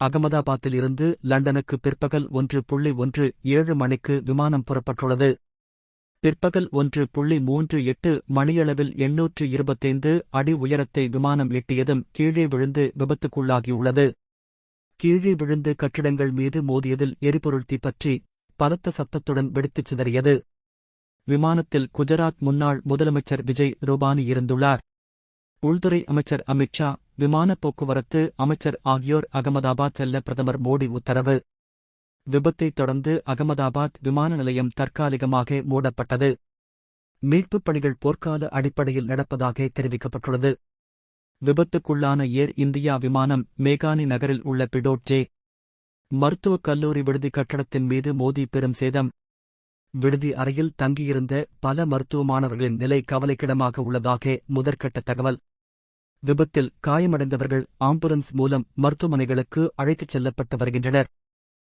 அகமதாபாத்தில் இருந்து லண்டனுக்கு பிற்பகல் 1:17 மணிக்கு விமானம் புறப்பட்டுள்ளது. பிற்பகல் 1:38 மணியளவில் 825 அடி உயரத்தை விமானம் எட்டியதும் கீழே விழுந்து விபத்துக்குள்ளாகியுள்ளது. கீழே விழுந்து கட்டிடங்கள் மீது மோதியதில் எரிபொருள் தீப்பற்றி பலத்த சத்தத்துடன் வெடித்துச் சிதறியது. விமானத்தில் குஜராத் முன்னாள் முதலமைச்சர் விஜய் ரூபானி இருந்துள்ளார். உள்துறை அமைச்சர் அமித்ஷா, விமானப் போக்குவரத்து அமைச்சர் ஆகியோர் அகமதாபாத் செல்ல பிரதமர் மோடி உத்தரவு. விபத்தைத் தொடர்ந்து அகமதாபாத் விமான நிலையம் தற்காலிகமாக மூடப்பட்டது. மீட்புப் பணிகள் போர்க்கால அடிப்படையில் நடப்பதாக தெரிவிக்கப்பட்டுள்ளது. விபத்துக்குள்ளான ஏர் இந்தியா விமானம் மேகானி நகரில் உள்ள பிடோட் ஜே. மருத்துவக் கல்லூரி விடுதி கட்டடத்தின் மீது மோதி பெரும் சேதம். விடுதி அறையில் தங்கியிருந்த பல மருத்துவ மாணவர்களின் நிலை கவலைக்கிடமாக உள்ளதாக முதற்கட்ட தகவல். விபத்தில் காயமடைந்தவர்கள் ஆம்புலன்ஸ் மூலம் மருத்துவமனைகளுக்கு அழைத்துச் செல்லப்பட்டு வருகின்றனர்.